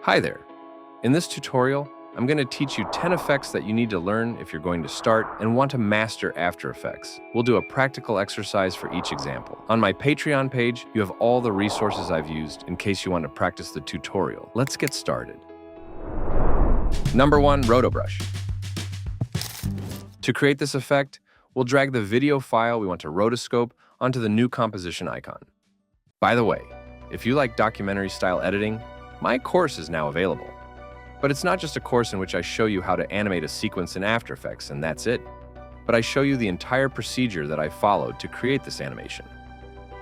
Hi there. In this tutorial, I'm going to teach you 10 effects that you need to learn if you're going to start and want to master After Effects. We'll do a practical exercise for each example. On my Patreon page, you have all the resources I've used in case you want to practice the tutorial. Let's get started. Number 1, Roto Brush. To create this effect, we'll drag the video file we want to rotoscope onto the new composition icon. By the way, if you like documentary-style editing, my course is now available. But it's not just a course in which I show you how to animate a sequence in After Effects and that's it, but I show you the entire procedure that I followed to create this animation.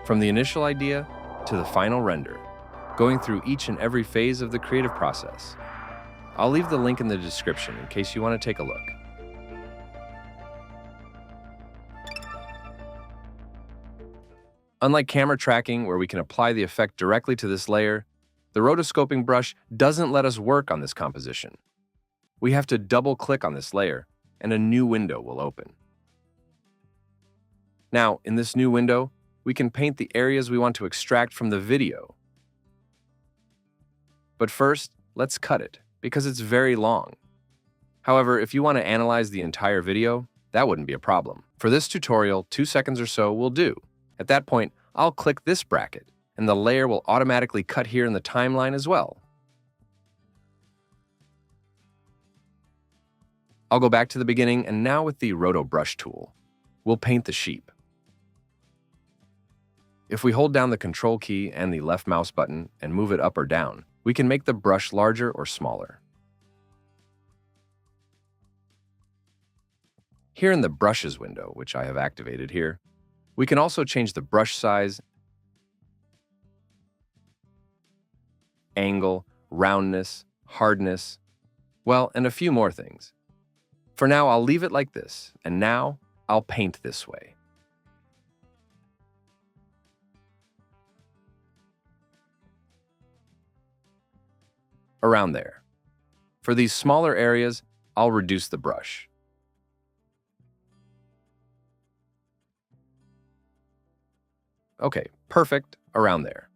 From the initial idea to the final render, going through each and every phase of the creative process. I'll leave the link in the description in case you want to take a look. Unlike camera tracking, where we can apply the effect directly to this layer, the rotoscoping brush doesn't let us work on this composition. We have to double-click on this layer, and a new window will open. Now, in this new window, we can paint the areas we want to extract from the video. But first, let's cut it, because it's very long. However, if you want to analyze the entire video, that wouldn't be a problem. For this tutorial, 2 seconds or so will do. At that point, I'll click this bracket, and the layer will automatically cut here in the timeline as well. I'll go back to the beginning, and now with the Roto Brush tool, we'll paint the sheep. If we hold down the Control key and the left mouse button and move it up or down, we can make the brush larger or smaller. Here in the Brushes window, which I have activated here, we can also change the brush size, angle, roundness, hardness, well, and a few more things. For now, I'll leave it like this, and now I'll paint this way. Around there. For these smaller areas, I'll reduce the brush. Okay, perfect, around there.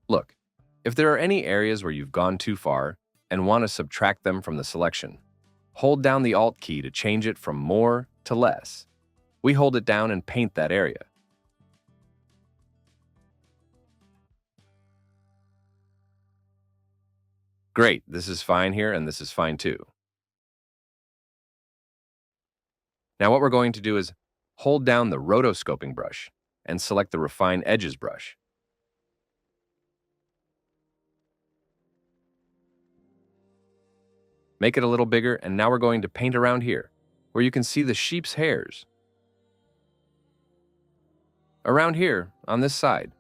Look, if there are any areas where you've gone too far and want to subtract them from the selection, hold down the Alt key to change it from more to less. We hold it down and paint that area. Great, this is fine here and this is fine too. Now what we're going to do is hold down the rotoscoping brush and select the Refine Edges brush. Make it a little bigger, and now we're going to paint around here, where you can see the sheep's hairs. Around here, on this side.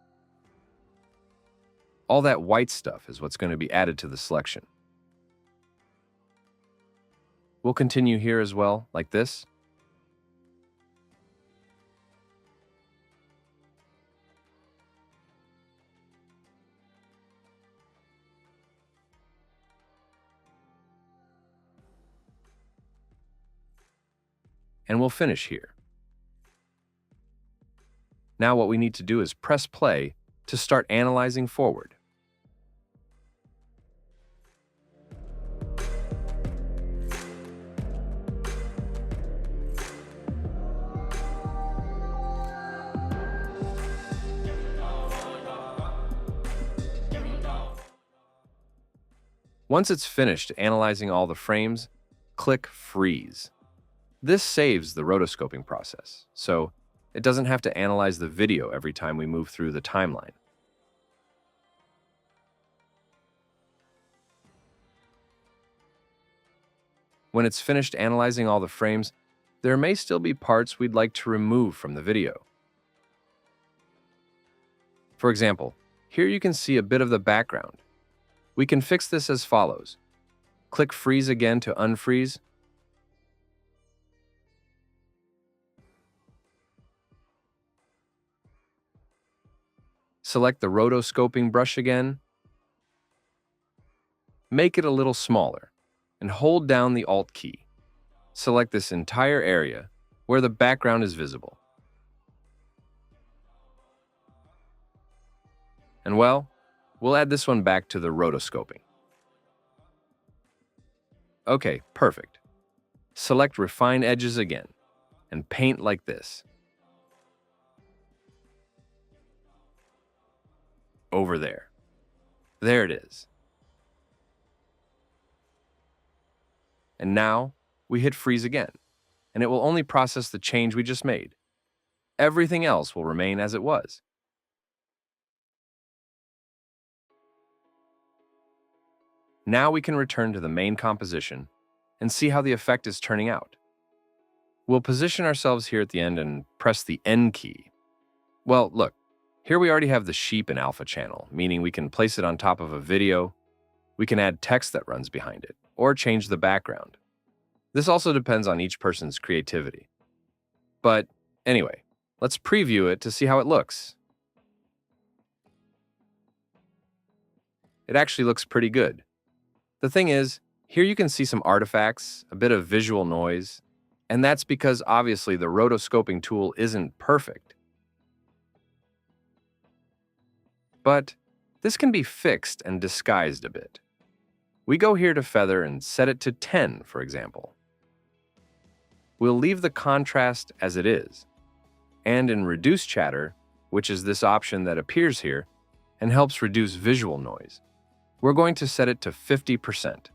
All that white stuff is what's going to be added to the selection. We'll continue here as well, like this. And we'll finish here. Now what we need to do is press play to start analyzing forward. Once it's finished analyzing all the frames, click Freeze. This saves the rotoscoping process, so it doesn't have to analyze the video every time we move through the timeline. When it's finished analyzing all the frames, there may still be parts we'd like to remove from the video. For example, here you can see a bit of the background. We can fix this as follows. Click Freeze again to unfreeze. Select the rotoscoping brush again. Make it a little smaller, and hold down the Alt key. Select this entire area where the background is visible. And well, we'll add this one back to the rotoscoping. Okay, perfect. Select Refine Edges again, and paint like this. Over there. There it is. And now, we hit Freeze again, and it will only process the change we just made. Everything else will remain as it was. Now we can return to the main composition and see how the effect is turning out. We'll position ourselves here at the end and press the N key. Well, look, here we already have the sheep and alpha channel, meaning we can place it on top of a video, we can add text that runs behind it, or change the background. This also depends on each person's creativity. But anyway, let's preview it to see how it looks. It actually looks pretty good. The thing is, here you can see some artifacts, a bit of visual noise, and that's because obviously the rotoscoping tool isn't perfect. But this can be fixed and disguised a bit. We go here to Feather and set it to 10, for example. We'll leave the contrast as it is, and in Reduce Chatter, which is this option that appears here and helps reduce visual noise, we're going to set it to 50%.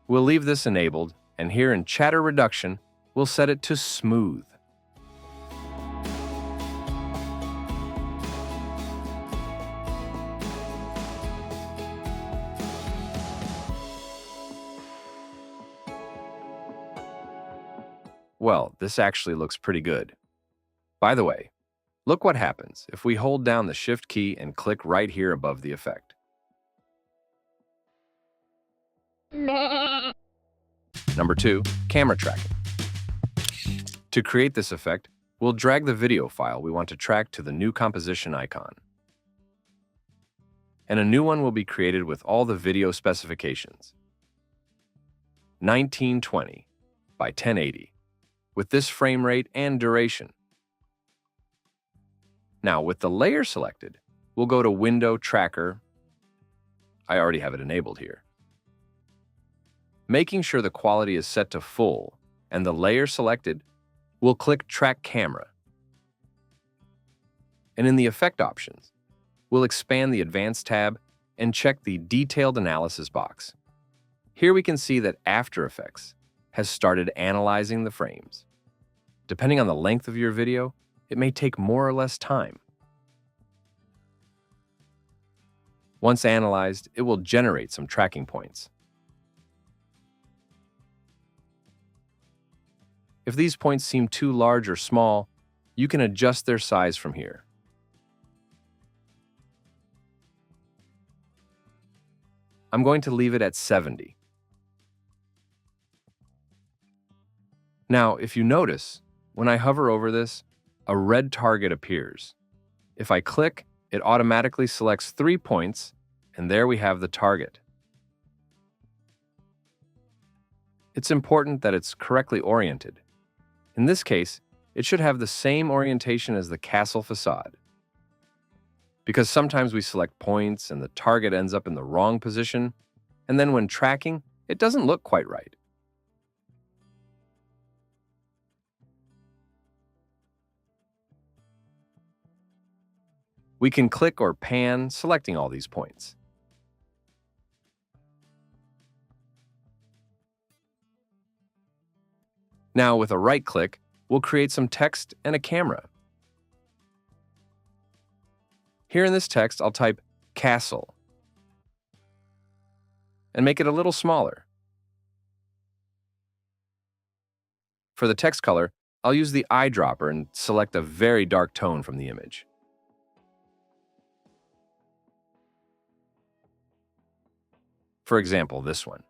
We'll leave this enabled, and here in Chatter Reduction, we'll set it to Smooth. Well, this actually looks pretty good. By the way, look what happens if we hold down the Shift key and click right here above the effect. Number 2, camera tracking. To create this effect, we'll drag the video file we want to track to the new composition icon. And a new one will be created with all the video specifications. 1920 by 1080, with this frame rate and duration. Now, with the layer selected, we'll go to Window Tracker. I already have it enabled here. Making sure the quality is set to full and the layer selected, we'll click Track Camera. And in the Effect options, we'll expand the Advanced tab and check the Detailed Analysis box. Here we can see that After Effects has started analyzing the frames. Depending on the length of your video, it may take more or less time. Once analyzed, it will generate some tracking points. If these points seem too large or small, you can adjust their size from here. I'm going to leave it at 70. Now, if you notice, when I hover over this, a red target appears. If I click, it automatically selects 3 points, and there we have the target. It's important that it's correctly oriented. In this case, it should have the same orientation as the castle facade. Because sometimes we select points and the target ends up in the wrong position, and then when tracking, it doesn't look quite right. We can click or pan, selecting all these points. Now, with a right click, we'll create some text and a camera. Here in this text, I'll type castle and make it a little smaller. For the text color, I'll use the eyedropper and select a very dark tone from the image. For example, this one.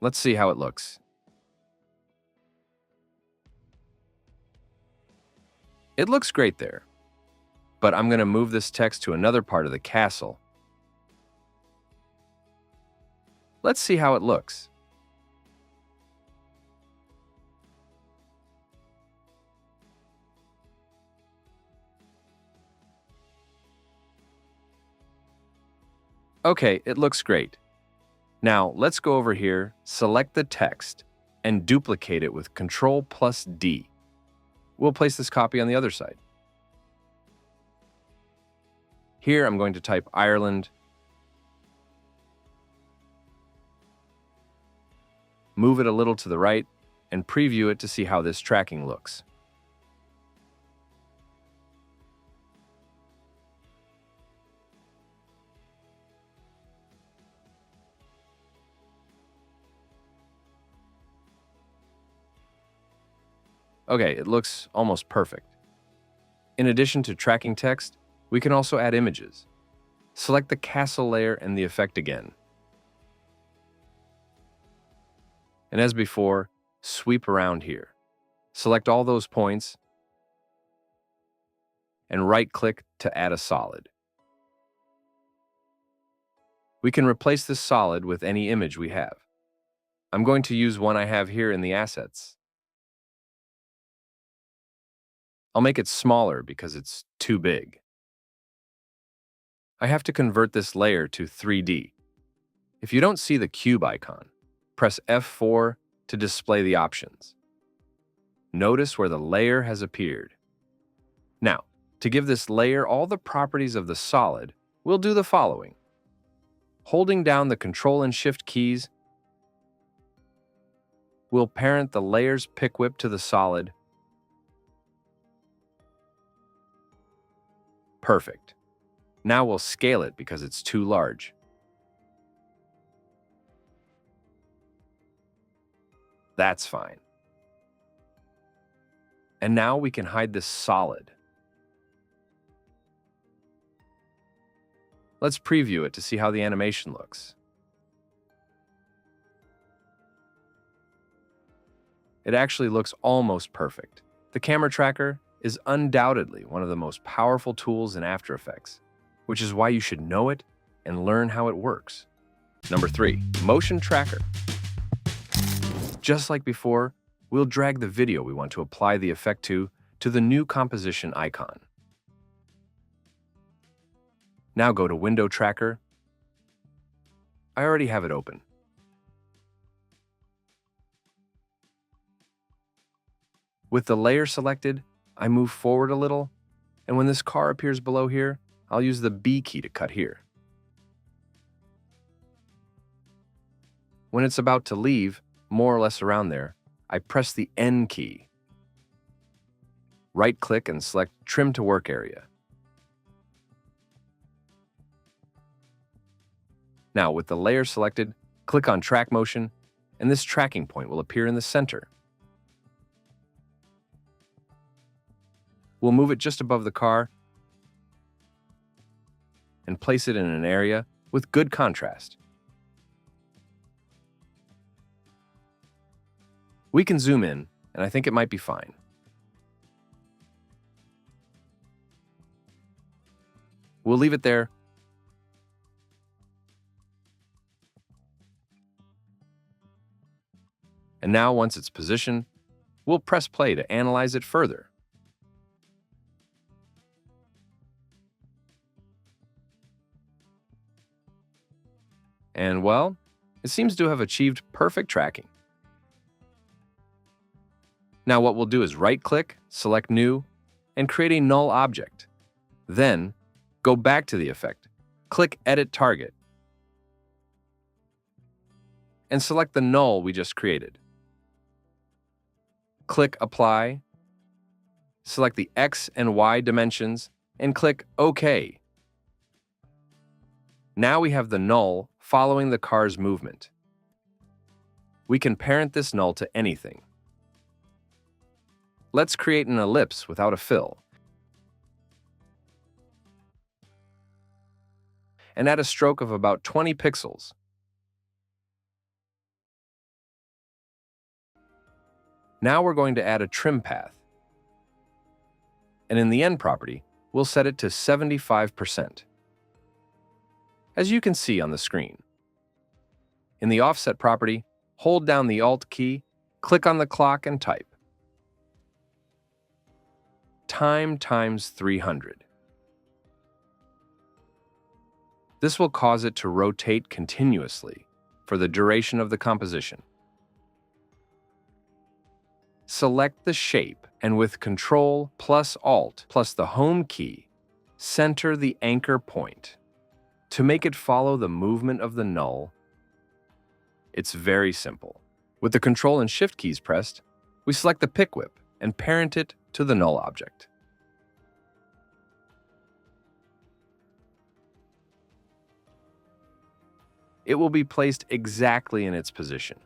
Let's see how it looks. It looks great there, but I'm going to move this text to another part of the castle. Let's see how it looks. Okay, it looks great. Now, let's go over here, select the text, and duplicate it with Ctrl+D. We'll place this copy on the other side. Here, I'm going to type Ireland, move it a little to the right, and preview it to see how this tracking looks. Okay, it looks almost perfect. In addition to tracking text, we can also add images. Select the castle layer and the effect again. And as before, sweep around here. Select all those points and right-click to add a solid. We can replace this solid with any image we have. I'm going to use one I have here in the assets. I'll make it smaller because it's too big. I have to convert this layer to 3D. If you don't see the cube icon, press F4 to display the options. Notice where the layer has appeared. Now, to give this layer all the properties of the solid, we'll do the following. Holding down the Ctrl and Shift keys, we'll parent the layer's pick whip to the solid. Perfect. Now we'll scale it because it's too large. That's fine. And now we can hide this solid. Let's preview it to see how the animation looks. It actually looks almost perfect. The camera tracker is undoubtedly one of the most powerful tools in After Effects, which is why you should know it and learn how it works. Number 3, motion tracker. Just like before, we'll drag the video we want to apply the effect to the new composition icon. Now go to Window Tracker. I already have it open. With the layer selected, I move forward a little, and when this car appears below here, I'll use the B key to cut here. When it's about to leave, more or less around there, I press the N key. Right-click and select Trim to Work Area. Now, with the layer selected, click on Track Motion, and this tracking point will appear in the center. We'll move it just above the car and place it in an area with good contrast. We can zoom in, and I think it might be fine. We'll leave it there. And now, once it's positioned, we'll press play to analyze it further. And well, it seems to have achieved perfect tracking. Now what we'll do is right-click, select New, and create a null object. Then, go back to the effect, click Edit Target, and select the null we just created. Click Apply, select the X and Y dimensions, and click OK. Now we have the null following the car's movement. We can parent this null to anything. Let's create an ellipse without a fill and add a stroke of about 20 pixels. Now we're going to add a trim path. And in the end property, we'll set it to 75%. As you can see on the screen. In the offset property, hold down the Alt key, click on the clock and type time times 300. This will cause it to rotate continuously for the duration of the composition. Select the shape and with Ctrl plus Alt plus the Home key, center the anchor point. To make it follow the movement of the null, it's very simple. With the Ctrl and Shift keys pressed, we select the pick whip and parent it to the null object. It will be placed exactly in its position.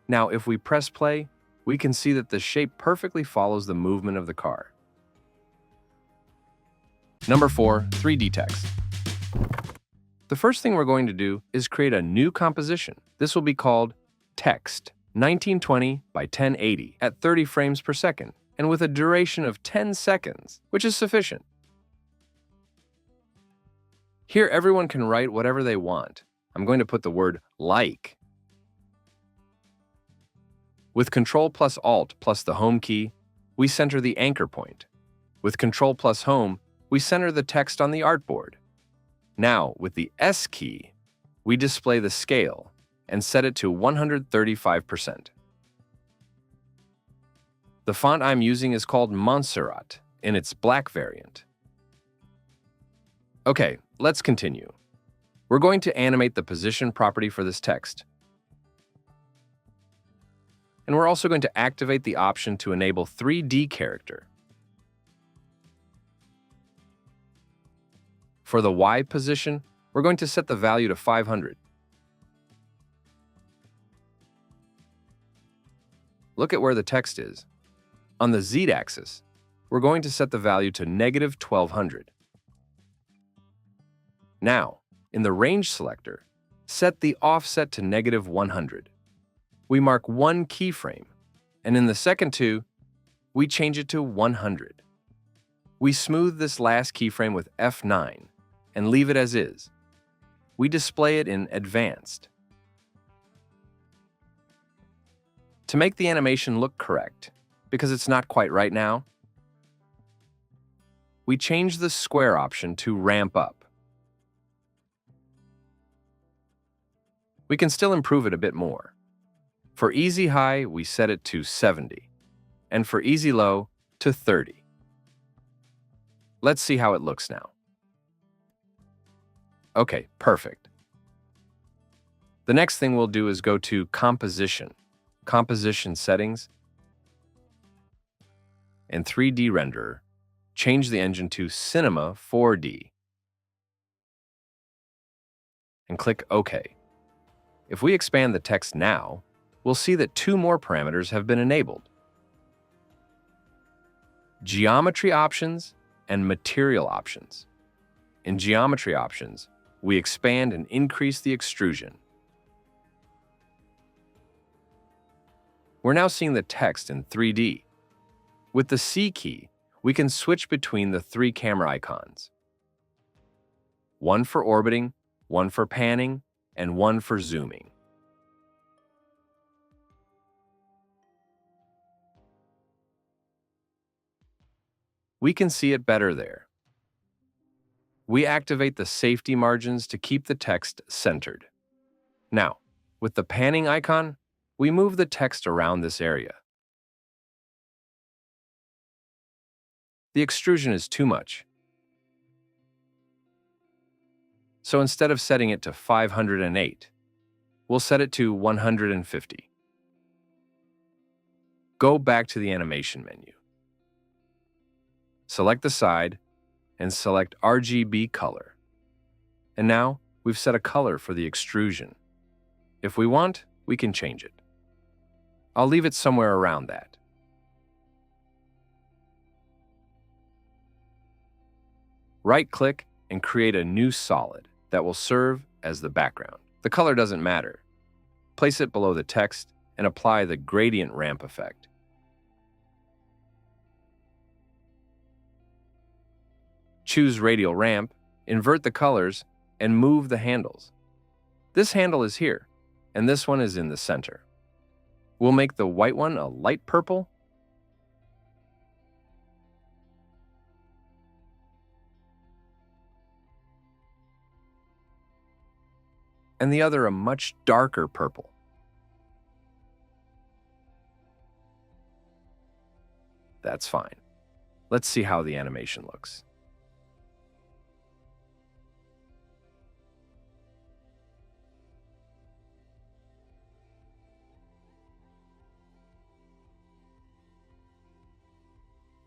Now, if we press play, we can see that the shape perfectly follows the movement of the car. Number 4, 3D text. The first thing we're going to do is create a new composition. This will be called text 1920 by 1080 at 30 frames per second and with a duration of 10 seconds, which is sufficient. Here, everyone can write whatever they want. I'm going to put the word like. With Ctrl plus Alt plus the Home key, we center the anchor point. With Ctrl plus Home, we center the text on the artboard. Now, with the S key, we display the scale and set it to 135%. The font I'm using is called Montserrat in its black variant. Okay, let's continue. We're going to animate the position property for this text. And we're also going to activate the option to enable 3D character. For the Y position, we're going to set the value to 500. Look at where the text is. On the Z-axis, we're going to set the value to negative 1200. Now, in the range selector, set the offset to negative 100. We mark one keyframe, and in the second two, we change it to 100. We smooth this last keyframe with F9 and leave it as is. We display it in Advanced. To make the animation look correct, because it's not quite right now, we change the square option to Ramp Up. We can still improve it a bit more. For Easy High, we set it to 70, and for Easy Low, to 30. Let's see how it looks now. Okay, perfect. The next thing we'll do is go to Composition, Composition Settings, and 3D Renderer, change the engine to Cinema 4D, and click OK. If we expand the text now, we'll see that two more parameters have been enabled: Geometry Options and Material Options. In Geometry Options, we expand and increase the extrusion. We're now seeing the text in 3D. With the C key, we can switch between the three camera icons: one for orbiting, one for panning, and one for zooming. We can see it better there. We activate the safety margins to keep the text centered. Now, with the panning icon, we move the text around this area. The extrusion is too much. So instead of setting it to 508, we'll set it to 150. Go back to the animation menu. Select the side and select RGB color. And now we've set a color for the extrusion. If we want, we can change it. I'll leave it somewhere around that. Right-click and create a new solid that will serve as the background. The color doesn't matter. Place it below the text and apply the gradient ramp effect. Choose Radial Ramp, invert the colors, and move the handles. This handle is here, and this one is in the center. We'll make the white one a light purple, and the other a much darker purple. That's fine. Let's see how the animation looks.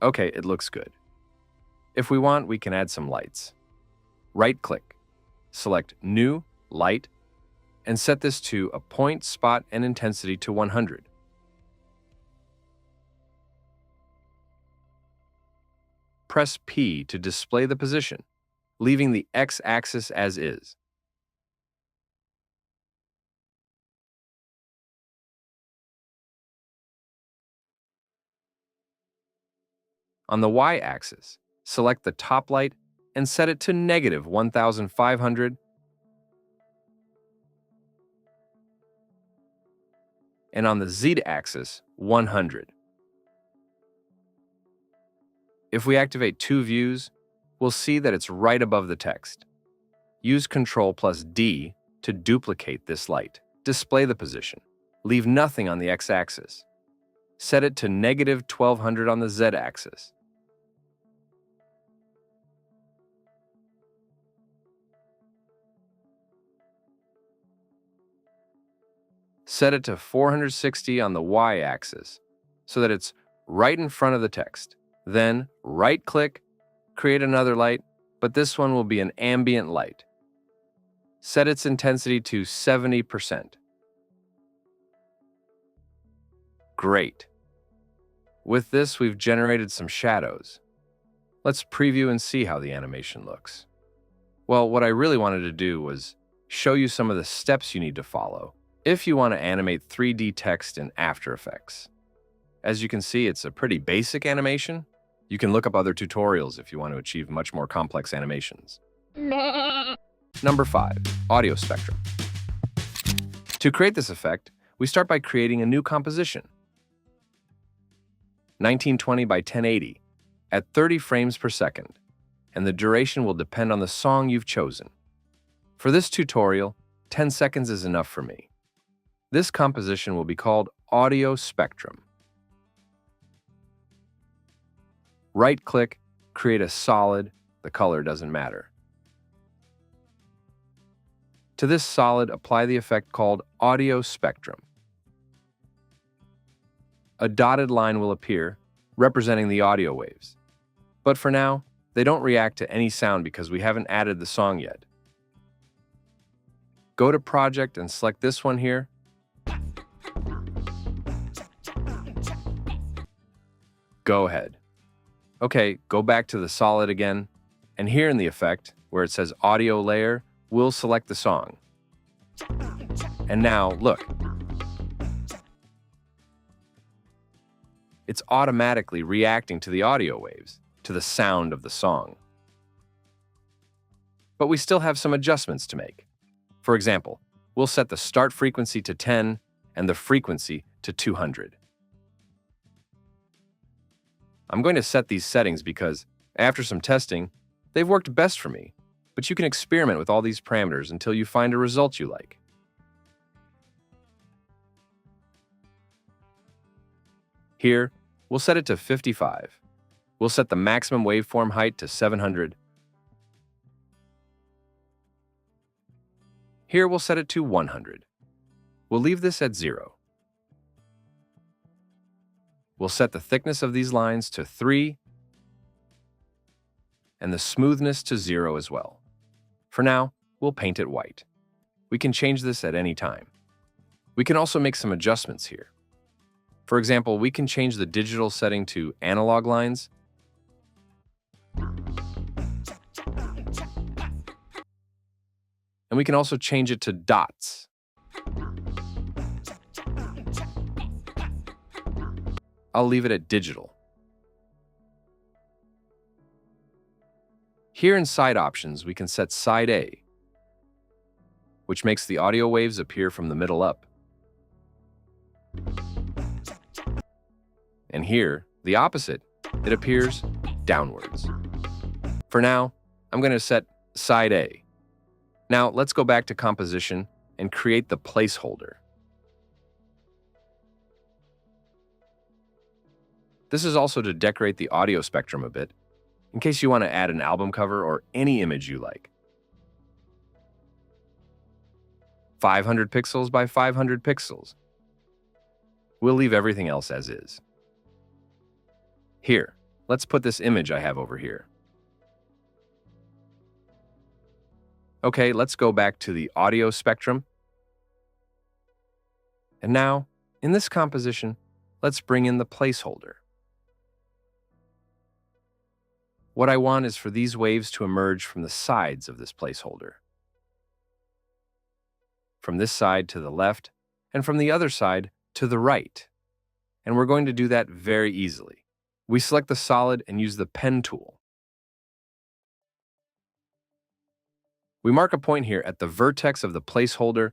Okay, it looks good. If we want, we can add some lights. Right-click, select New, Light, and set this to a point, spot, and intensity to 100. Press P to display the position, leaving the X-axis as is. On the Y-axis, select the top light and set it to negative 1,500, and on the Z-axis, 100. If we activate two views, we'll see that it's right above the text. Use Ctrl+D to duplicate this light. Display the position. Leave nothing on the X-axis. Set it to negative 1200 on the Z-axis. Set it to 460 on the Y-axis so that it's right in front of the text. Then right-click, create another light, but this one will be an ambient light. Set its intensity to 70%. Great. With this, we've generated some shadows. Let's preview and see how the animation looks. Well, what I really wanted to do was show you some of the steps you need to follow if you want to animate 3D text in After Effects. As you can see, it's a pretty basic animation. You can look up other tutorials if you want to achieve much more complex animations. Number 5, audio spectrum. To create this effect, we start by creating a new composition. 1920 by 1080 at 30 frames per second, and the duration will depend on the song you've chosen. For this tutorial, 10 seconds is enough for me. This composition will be called Audio Spectrum. Right-click, create a solid, the color doesn't matter. To this solid, apply the effect called Audio Spectrum. A dotted line will appear, representing the audio waves. But for now, they don't react to any sound because we haven't added the song yet. Go to Project and select this one here. Go ahead. Okay, go back to the solid again, and here in the effect, where it says Audio Layer, we'll select the song. And now, look. It's automatically reacting to the audio waves, to the sound of the song. But we still have some adjustments to make. For example, we'll set the start frequency to 10 and the frequency to 200. I'm going to set these settings because, after some testing, they've worked best for me, but you can experiment with all these parameters until you find a result you like. Here, we'll set it to 55. We'll set the maximum waveform height to 700. Here, we'll set it to 100. We'll leave this at 0. We'll set the thickness of these lines to 3 and the smoothness to 0 as well. For now, we'll paint it white. We can change this at any time. We can also make some adjustments here. For example, we can change the digital setting to analog lines. And we can also change it to dots. I'll leave it at digital. Here in Side Options, we can set Side A, which makes the audio waves appear from the middle up. And here, the opposite, it appears downwards. For now, I'm going to set side A. Now, let's go back to composition and create the placeholder. This is also to decorate the audio spectrum a bit, in case you want to add an album cover or any image you like. 500 pixels by 500 pixels. We'll leave everything else as is. Here, let's put this image I have over here. Okay, let's go back to the audio spectrum. And now, in this composition, let's bring in the placeholder. What I want is for these waves to emerge from the sides of this placeholder. From this side to the left, and from the other side to the right. And we're going to do that very easily. We select the solid and use the pen tool. We mark a point here at the vertex of the placeholder,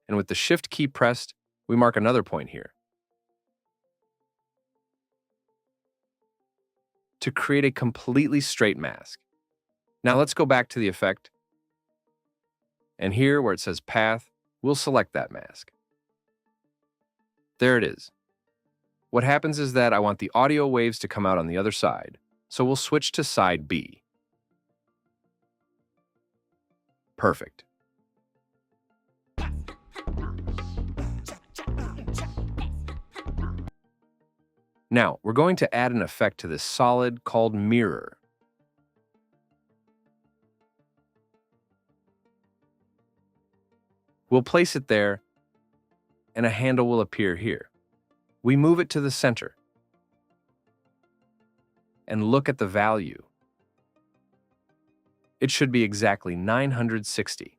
and with the Shift key pressed, we mark another point here. To create a completely straight mask. Now let's go back to the effect, and here where it says Path, we'll select that mask. There it is. What happens is that I want the audio waves to come out on the other side, so we'll switch to side B. Perfect. Now, we're going to add an effect to this solid called mirror. We'll place it there, and a handle will appear here. We move it to the center, and look at the value. It should be exactly 960.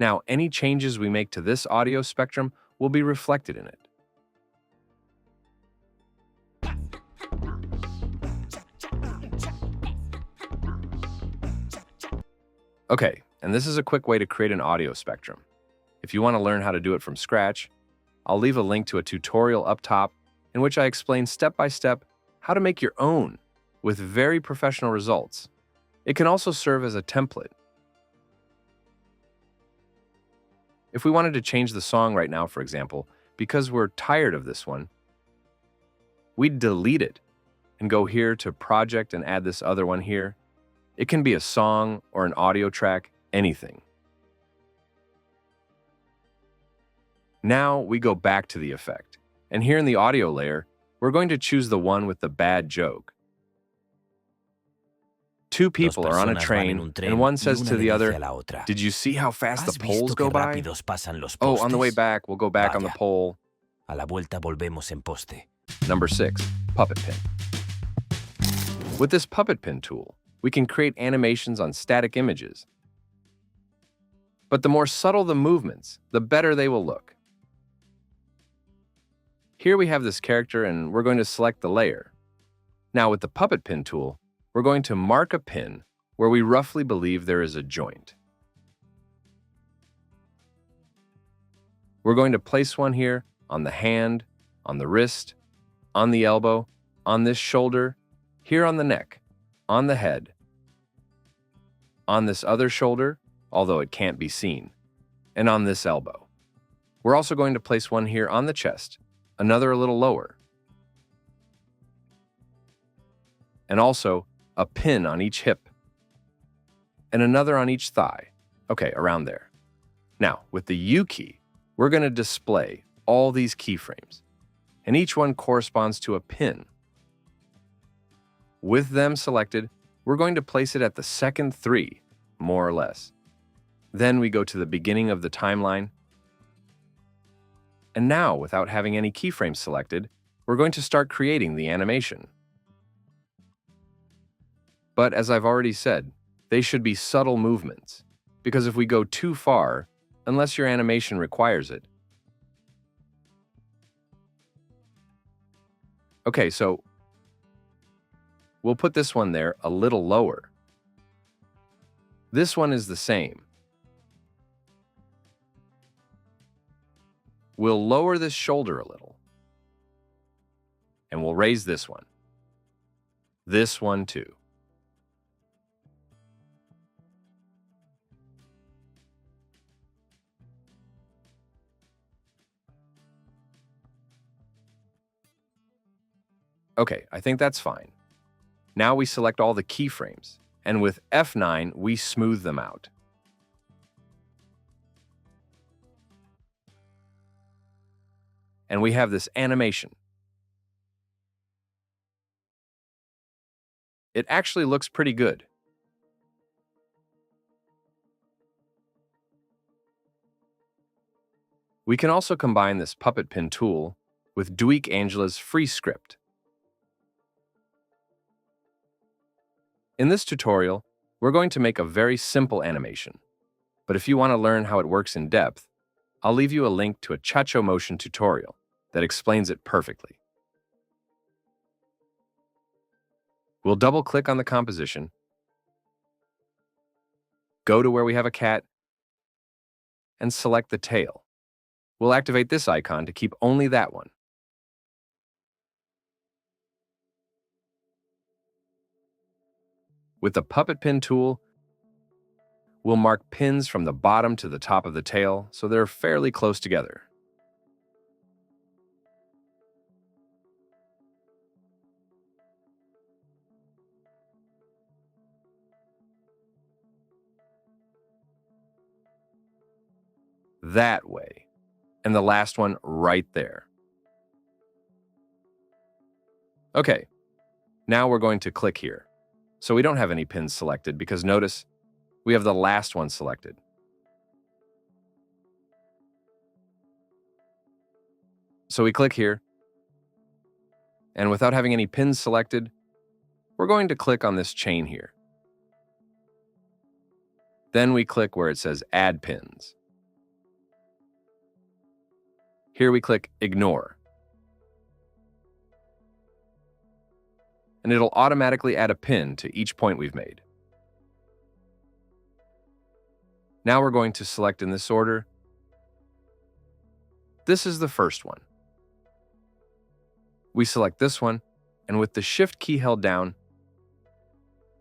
Now, any changes we make to this audio spectrum will be reflected in it. Okay, and this is a quick way to create an audio spectrum. If you want to learn how to do it from scratch, I'll leave a link to a tutorial up top in which I explain step-by-step how to make your own with very professional results. It can also serve as a template. If we wanted to change the song right now, for example, because we're tired of this one, we'd delete it and go here to Project and add this other one here. It can be a song or an audio track, anything. Now we go back to the effect, and here in the audio layer, we're going to choose the one with the bad joke. Two people are on a train, and one says to the other, "Did you see how fast the poles go by?" Oh, on the way back, we'll go back on the pole. A la vuelta volvemos en poste. Number 6, puppet pin. With this puppet pin tool, we can create animations on static images. But the more subtle the movements, the better they will look. Here we have this character, and we're going to select the layer. Now with the puppet pin tool, we're going to mark a pin where we roughly believe there is a joint. We're going to place one here on the hand, on the wrist, on the elbow, on this shoulder, here on the neck, on the head, on this other shoulder, although it can't be seen, and on this elbow. We're also going to place one here on the chest, another a little lower, and also a pin on each hip, and another on each thigh. Okay, around there. Now, with the U key, we're going to display all these keyframes, and each one corresponds to a pin. With them selected, we're going to place it at the second 3, more or less. Then we go to the beginning of the timeline. And now, without having any keyframes selected, we're going to start creating the animation. But as I've already said, they should be subtle movements, because if we go too far, unless your animation requires it. Okay, so we'll put this one there a little lower. This one is the same, We'll lower this shoulder a little. And we'll raise this one. This one too. Okay, I think that's fine. Now we select all the keyframes, and with F9, we smooth them out. And we have this animation. It actually looks pretty good. We can also combine this puppet pin tool with Duik Angela's free script. In this tutorial, we're going to make a very simple animation. But if you want to learn how it works in depth, I'll leave you a link to a Chacho Motion tutorial that explains it perfectly. We'll double-click on the composition, go to where we have a cat, and select the tail. We'll activate this icon to keep only that one. With the puppet pin tool, we'll mark pins from the bottom to the top of the tail so they're fairly close together. That way. And the last one right there. Okay, now we're going to click here. So we don't have any pins selected because notice, we have the last one selected. So we click here, and without having any pins selected, we're going to click on this chain here. Then we click where it says Add Pins. Here we click Ignore. And it'll automatically add a pin to each point we've made. Now we're going to select in this order. This is the first one. We select this one, and with the Shift key held down,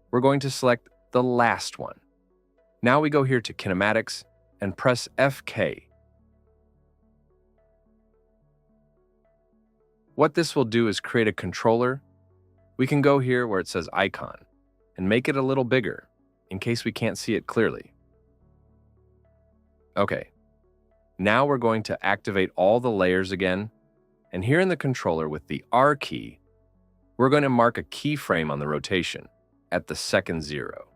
we're going to select the last one. Now we go here to Kinematics and press FK. What this will do is create a controller. We can go here where it says Icon and make it a little bigger in case we can't see it clearly. Okay, now we're going to activate all the layers again, and here in the controller with the R key, we're going to mark a keyframe on the rotation at the second 0.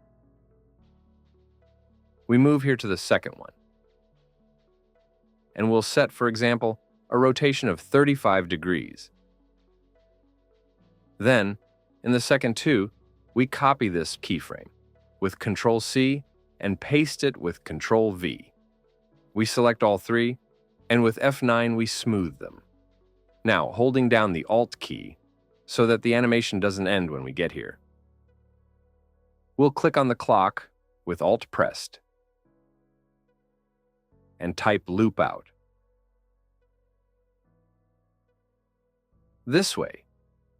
We move here to the second one, and we'll set, for example, a rotation of 35 degrees. Then, in the second 2, we copy this keyframe with Ctrl-C and paste it with Ctrl-V. We select all 3, and with F9 we smooth them. Now, holding down the Alt key so that the animation doesn't end when we get here. We'll click on the clock with Alt pressed and type Loop Out. This way,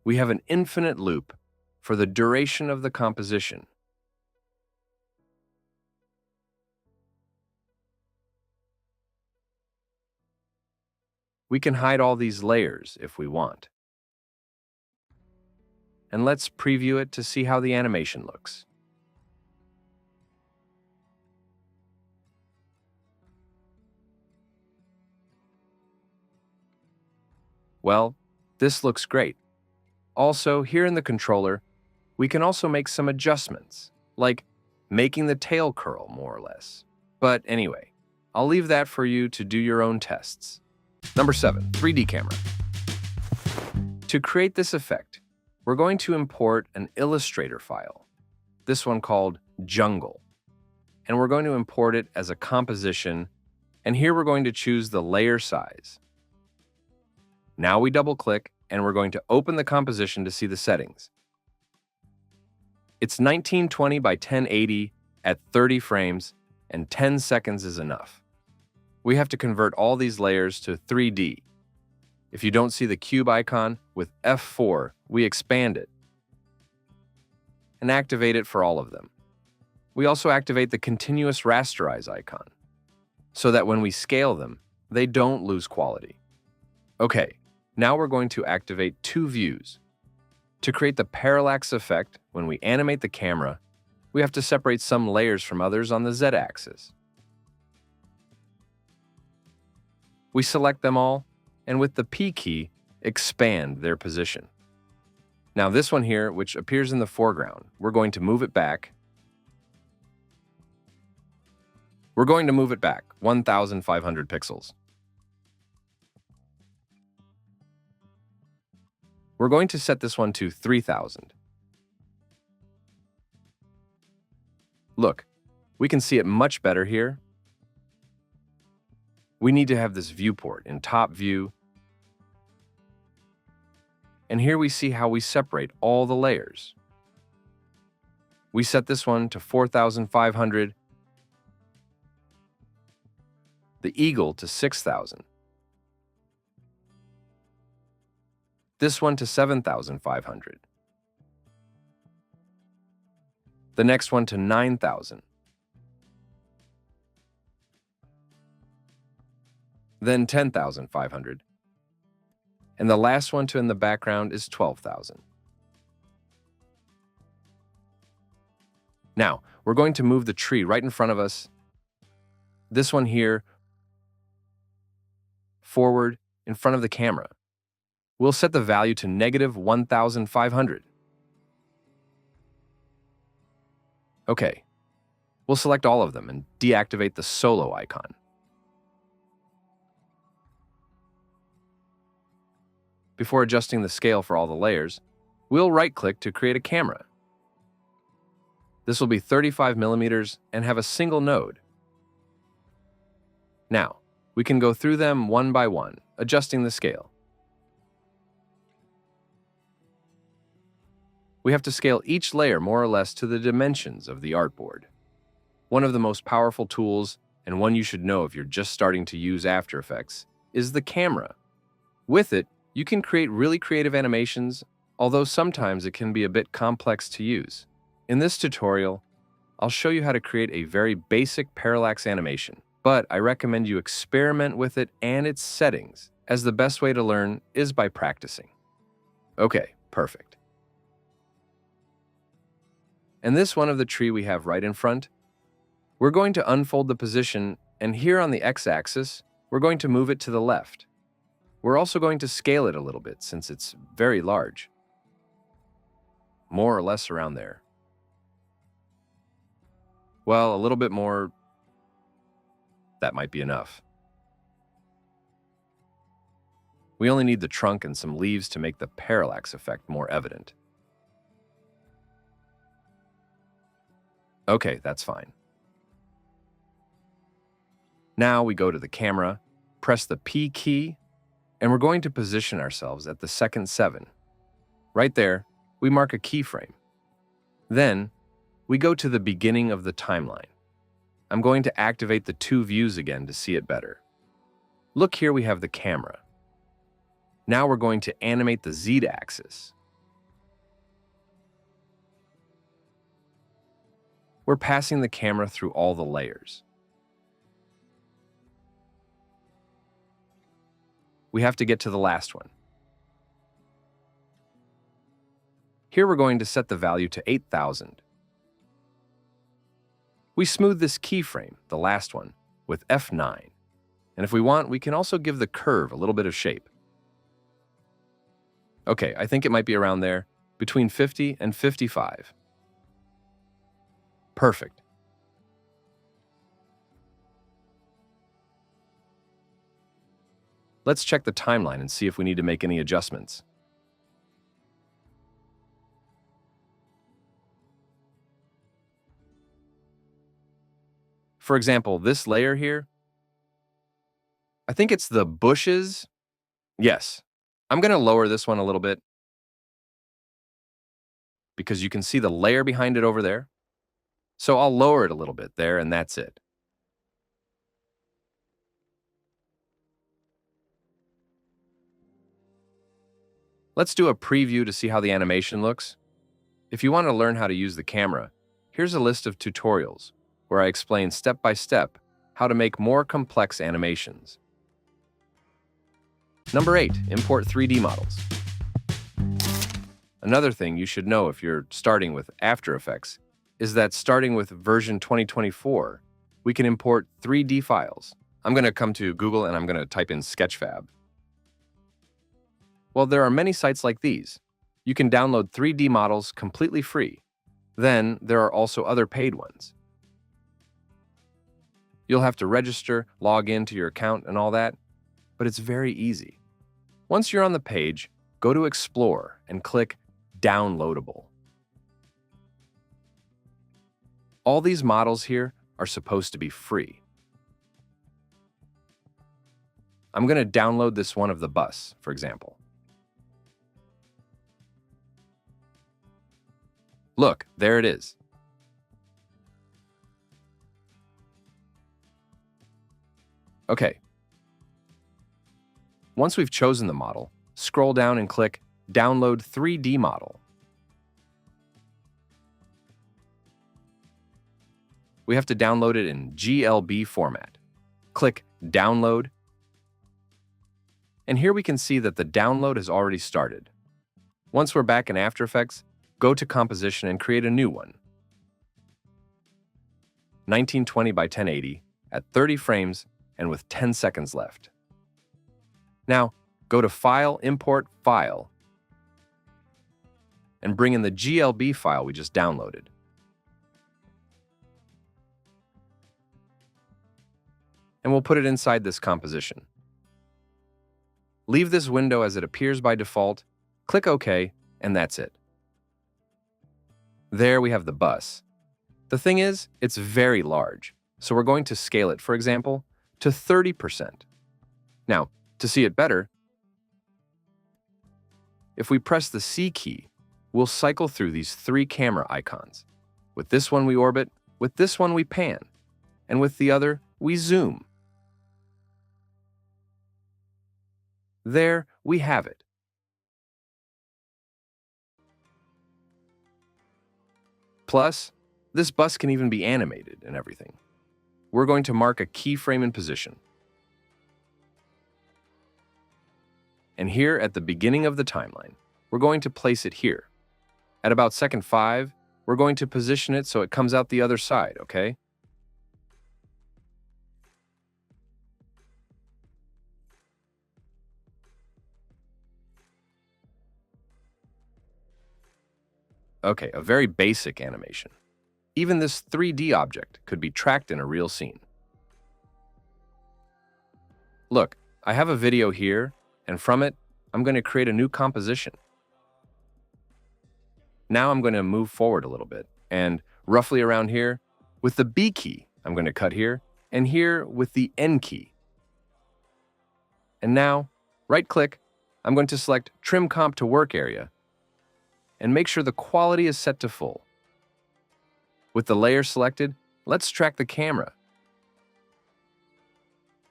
we have an infinite loop for the duration of the composition. We can hide all these layers if we want. And let's preview it to see how the animation looks. Well, this looks great. Also, here in the controller, we can also make some adjustments, like making the tail curl more or less. But anyway, I'll leave that for you to do your own tests. Number 7, 3D camera. To create this effect, we're going to import an Illustrator file, this one called Jungle. And we're going to import it as a composition, and here we're going to choose the layer size. Now we double-click, and we're going to open the composition to see the settings. It's 1920 by 1080 at 30 frames, and 10 seconds is enough. we have to convert all these layers to 3D. If you don't see the cube icon, with F4, we expand it and activate it for all of them. We also activate the continuous rasterize icon so that when we scale them, they don't lose quality. Okay, now we're going to activate two views. To create the parallax effect, when we animate the camera, we have to separate some layers from others on the Z-axis. We select them all, and with the P key, expand their position. Now this one here, which appears in the foreground, we're going to move it back. We're going to move it back 1,500 pixels. We're going to set this one to 3,000. Look, we can see it much better here. We need to have this viewport in top view. And here we see how we separate all the layers. We set this one to 4,500, the eagle to 6,000, this one to 7,500, the next one to 9,000, then 10,500, and the last one to in the background is 12,000. Now, we're going to move the tree right in front of us. This one here, forward, in front of the camera. We'll set the value to -1,500. Okay, we'll select all of them and deactivate the solo icon. Before adjusting the scale for all the layers, we'll right-click to create a camera. This will be 35 millimeters and have a single node. Now, we can go through them one by one, adjusting the scale. We have to scale each layer more or less to the dimensions of the artboard. One of the most powerful tools, and one you should know if you're just starting to use After Effects, is the camera. With it, you can create really creative animations, although sometimes it can be a bit complex to use. In this tutorial, I'll show you how to create a very basic parallax animation, but I recommend you experiment with it and its settings, as the best way to learn is by practicing. Okay, perfect. And this one of the tree we have right in front, we're going to unfold the position, and here on the x-axis, we're going to move it to the left. We're also going to scale it a little bit since it's very large. More or less around there. Well, a little bit more, that might be enough. We only need the trunk and some leaves to make the parallax effect more evident. Okay, that's fine. Now we go to the camera, press the P key, and we're going to position ourselves at the second 7. Right there, we mark a keyframe. Then, we go to the beginning of the timeline. I'm going to activate the two views again to see it better. Look, here we have the camera. Now we're going to animate the Z-axis. We're passing the camera through all the layers. We have to get to the last one. Here we're going to set the value to 8,000. We smooth this keyframe, the last one, with F9. And if we want, we can also give the curve a little bit of shape. Okay, I think it might be around there, between 50 and 55. Perfect. Let's check the timeline and see if we need to make any adjustments. For example, this layer here, I think it's the bushes. Yes, I'm going to lower this one a little bit because you can see the layer behind it over there. So I'll lower it a little bit there, and that's it. Let's do a preview to see how the animation looks. If you want to learn how to use the camera, here's a list of tutorials where I explain step by step how to make more complex animations. Number 8, import 3D models. Another thing you should know if you're starting with After Effects is that starting with version 2024, we can import 3D files. I'm going to come to Google and I'm going to type in Sketchfab. Well, there are many sites like these. You can download 3D models completely free. Then there are also other paid ones. You'll have to register, log into your account and all that, but it's very easy. Once you're on the page, go to Explore and click Downloadable. All these models here are supposed to be free. I'm going to download this one of the bus, for example. Look, there it is. Okay. Once we've chosen the model, scroll down and click Download 3D Model. We have to download it in GLB format. Click Download, and here we can see that the download has already started. Once we're back in After Effects, go to Composition and create a new one. 1920 by 1080 at 30 frames and with 10 seconds left. Now, go to File, Import File, and bring in the GLB file we just downloaded. And we'll put it inside this composition. Leave this window as it appears by default, click OK, and that's it. There we have the bus. The thing is, it's very large, so we're going to scale it, for example, to 30%. Now, to see it better, if we press the C key, we'll cycle through these 3 camera icons. With this one we orbit, with this one we pan, and with the other we zoom. There we have it. Plus, this bus can even be animated and everything. We're going to mark a keyframe in position. And here at the beginning of the timeline, we're going to place it here. At about second 5, we're going to position it so it comes out the other side, okay? Okay, a very basic animation. Even this 3D object could be tracked in a real scene. Look, I have a video here, and from it, I'm going to create a new composition. Now I'm going to move forward a little bit, and roughly around here, with the B key, I'm going to cut here, and here with the N key. And now, right-click, I'm going to select Trim Comp to Work Area, and make sure the quality is set to full. With the layer selected, let's track the camera.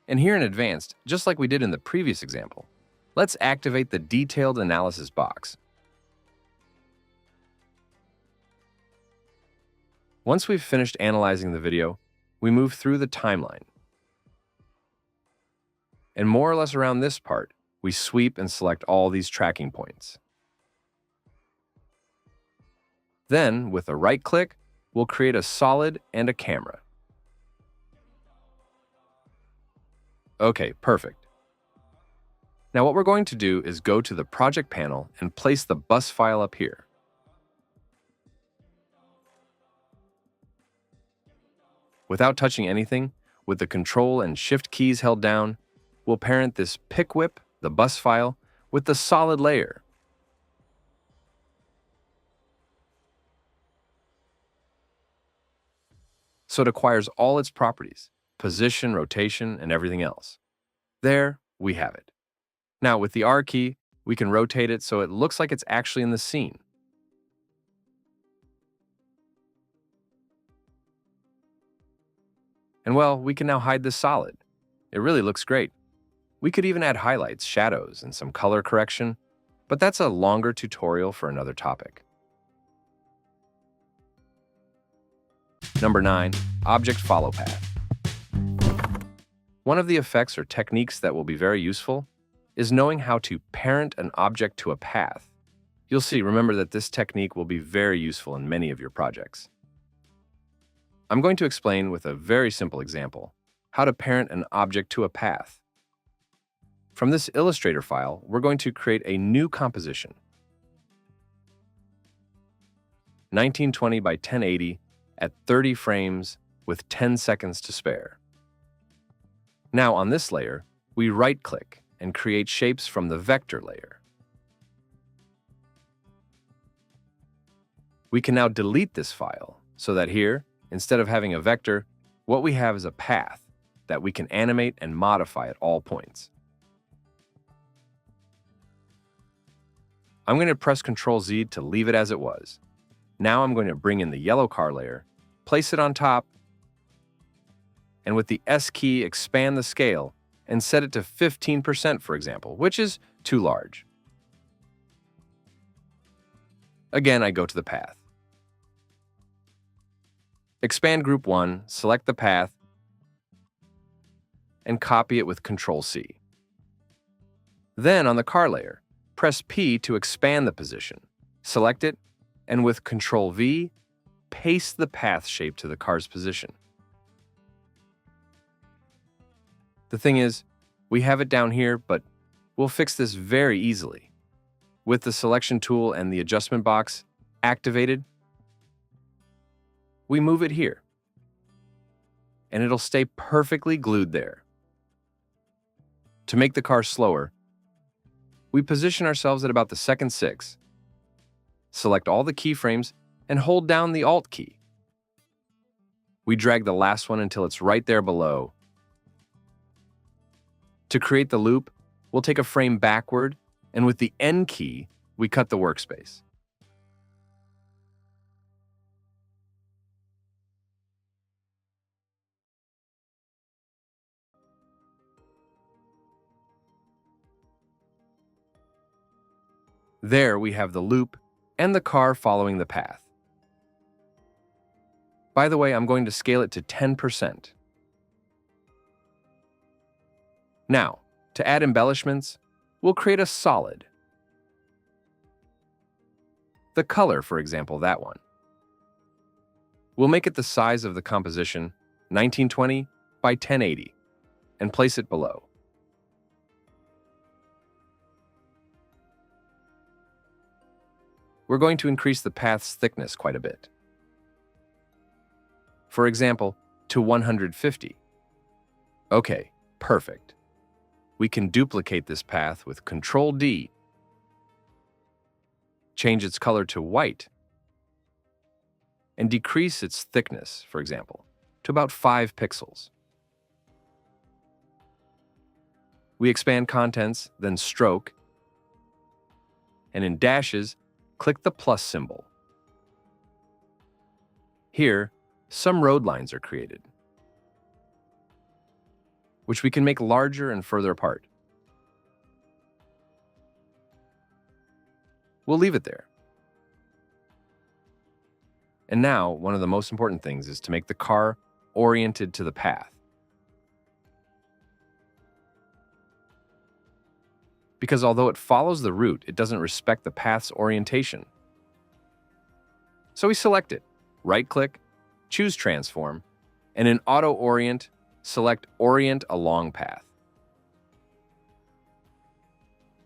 And here in Advanced, just like we did in the previous example, let's activate the Detailed Analysis box. Once we've finished analyzing the video, we move through the timeline. And more or less around this part, we sweep and select all these tracking points. Then, with a right-click, we'll create a solid and a camera. Okay, perfect. Now what we're going to do is go to the project panel and place the bus file up here. Without touching anything, with the Control and Shift keys held down, we'll parent this pick whip, the bus file, with the solid layer. So it acquires all its properties, position, rotation, and everything else. There, we have it. Now, with the R key, we can rotate it so it looks like it's actually in the scene. And well, we can now hide the solid. It really looks great. We could even add highlights, shadows, and some color correction. But that's a longer tutorial for another topic. Number 9, object follow path. One of the effects or techniques that will be very useful is knowing how to parent an object to a path. You'll see, remember that this technique will be very useful in many of your projects. I'm going to explain with a very simple example how to parent an object to a path. From this Illustrator file, we're going to create a new composition. 1920 by 1080 at 30 frames with 10 seconds to spare. Now on this layer, we right-click and create shapes from the vector layer. We can now delete this file so that here, instead of having a vector, what we have is a path that we can animate and modify at all points. I'm going to press Ctrl-Z to leave it as it was. Now I'm going to bring in the yellow car layer, place it on top, and with the S key expand the scale and set it to 15%, for example, which is too large. Again, I go to the path. Expand Group 1, select the path, and copy it with Ctrl-C. Then on the car layer, press P to expand the position. Select it, and with Ctrl-V, paste the path shape to the car's position. The thing is, we have it down here, but we'll fix this very easily. With the selection tool and the adjustment box activated, we move it here, and it'll stay perfectly glued there. To make the car slower, we position ourselves at about the second 6, select all the keyframes, and hold down the Alt key. We drag the last one until it's right there below. To create the loop, we'll take a frame backward, and with the N key, we cut the workspace. There we have the loop and the car following the path. By the way, I'm going to scale it to 10%. Now, to add embellishments, we'll create a solid. The color, for example, that one. We'll make it the size of the composition, 1920 by 1080, and place it below. We're going to increase the path's thickness quite a bit. For example, to 150. Okay, perfect. We can duplicate this path with Ctrl-D, change its color to white, and decrease its thickness, for example, to about 5 pixels. We expand contents, then stroke, and in dashes, click the plus symbol. Here, some road lines are created, which we can make larger and further apart. We'll leave it there. And now, one of the most important things is to make the car oriented to the path. Because although it follows the route, it doesn't respect the path's orientation. So we select it, right-click, choose Transform, and in Auto Orient, select Orient Along Path.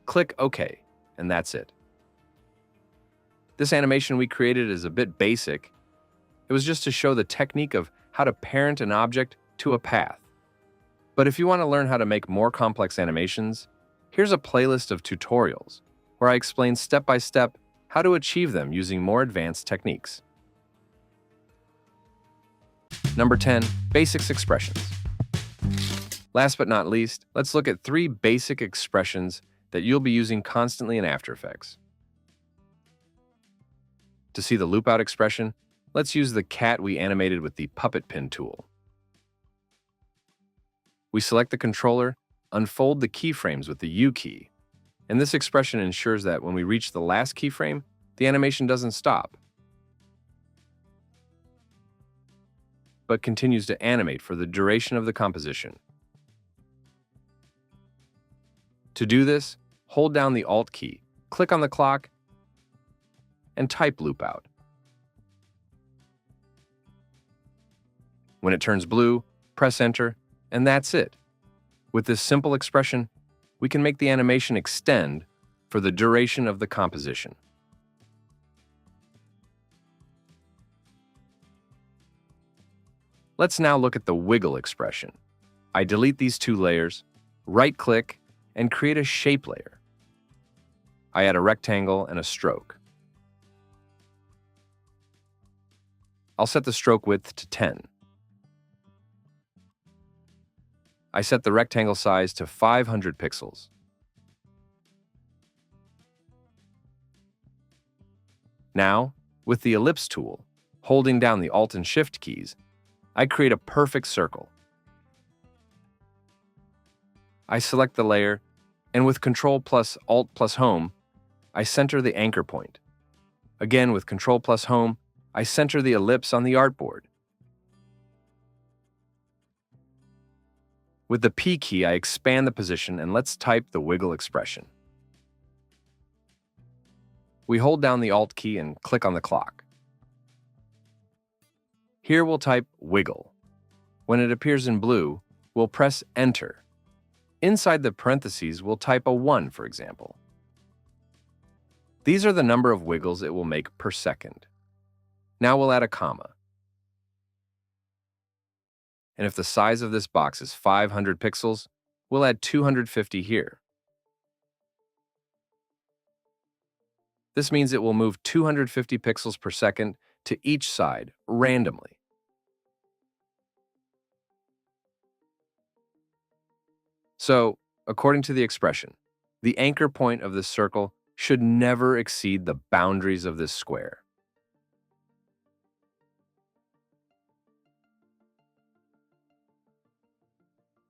Click OK, and that's it. This animation we created is a bit basic. It was just to show the technique of how to parent an object to a path. But if you want to learn how to make more complex animations, here's a playlist of tutorials where I explain step-by-step how to achieve them using more advanced techniques. Number 10, Basics Expressions. Last but not least, let's look at 3 basic expressions that you'll be using constantly in After Effects. To see the loop-out expression, let's use the cat we animated with the Puppet Pin tool. We select the controller, unfold the keyframes with the U key, And this expression ensures that when we reach the last keyframe, the animation doesn't stop, but continues to animate for the duration of the composition. To do this, hold down the Alt key, click on the clock, and type loop out. When it turns blue, press enter, and that's it. With this simple expression, we can make the animation extend for the duration of the composition. Let's now look at the wiggle expression. I delete these two layers, right-click, and create a shape layer. I add a rectangle and a stroke. I'll set the stroke width to 10. I set the rectangle size to 500 pixels. Now, with the ellipse tool, holding down the Alt and Shift keys, I create a perfect circle. I select the layer, and with Ctrl plus Alt plus Home, I center the anchor point. Again, with Ctrl plus Home, I center the ellipse on the artboard. With the P key, I expand the position, and let's type the wiggle expression. We hold down the Alt key and click on the clock. Here we'll type wiggle. When it appears in blue, we'll press Enter. Inside the parentheses, we'll type a 1, for example. These are the number of wiggles it will make per second. Now we'll add a comma. And if the size of this box is 500 pixels, we'll add 250 here. This means it will move 250 pixels per second to each side, randomly. So, according to the expression, the anchor point of this circle should never exceed the boundaries of this square.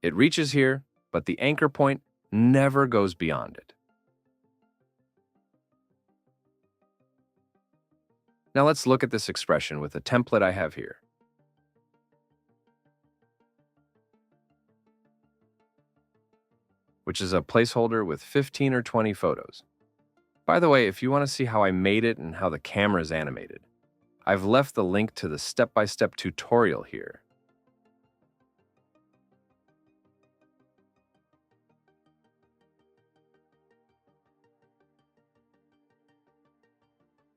It reaches here, but the anchor point never goes beyond it. Now let's look at this expression with a template I have here. Which is a placeholder with 15 or 20 photos. By the way, if you want to see how I made it and how the camera is animated, I've left the link to the step-by-step tutorial here.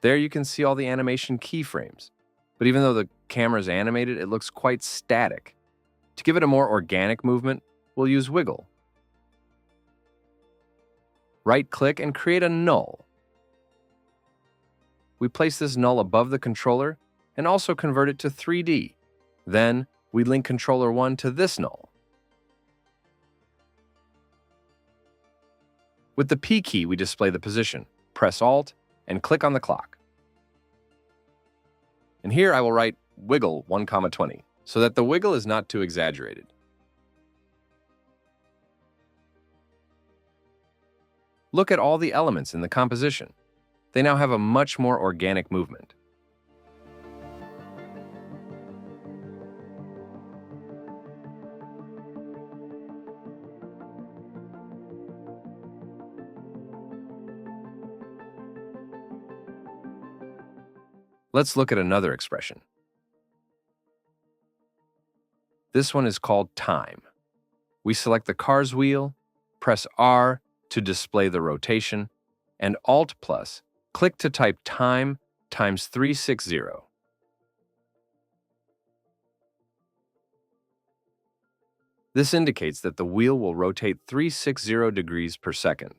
There you can see all the animation keyframes, but even though the camera is animated, it looks quite static. To give it a more organic movement, we'll use wiggle. Right-click and create a null. We place this null above the controller and also convert it to 3D. Then, we link controller 1 to this null. With the P key, we display the position. Press Alt and click on the clock. And here I will write wiggle 1,20 so that the wiggle is not too exaggerated. Look at all the elements in the composition. They now have a much more organic movement. Let's look at another expression. This one is called time. We select the car's wheel, press R to display the rotation, and Alt plus, click to type time times 360. This indicates that the wheel will rotate 360 degrees per second.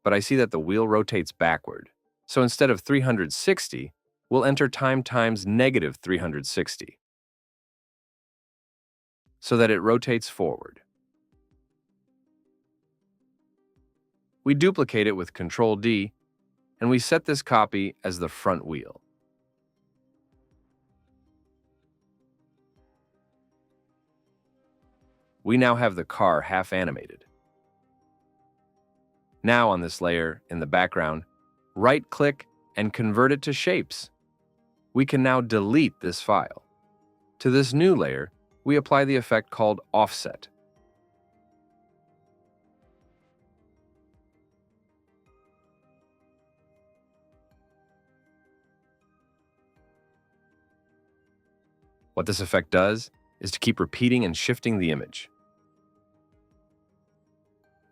But I see that the wheel rotates backward. So instead of 360, we'll enter time times negative 360, so that it rotates forward. We duplicate it with Ctrl D, and we set this copy as the front wheel. We now have the car half animated. Now on this layer in the background, right-click and convert it to shapes. We can now delete this file. To this new layer, we apply the effect called Offset. What this effect does is to keep repeating and shifting the image.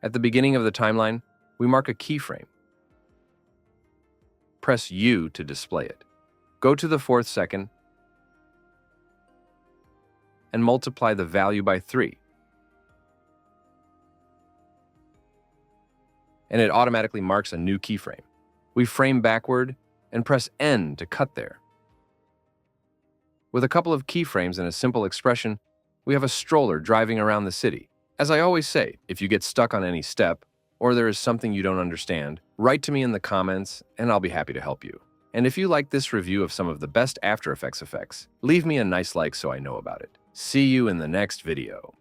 At the beginning of the timeline, we mark a keyframe. Press U to display it. Go to the 4th second and multiply the value by 3. And it automatically marks a new keyframe. We frame backward and press N to cut there. With a couple of keyframes and a simple expression, we have a stroller driving around the city. As I always say, if you get stuck on any step, or there is something you don't understand, write to me in the comments and I'll be happy to help you. And if you like this review of some of the best After Effects effects, leave me a nice like so I know about it. See you in the next video.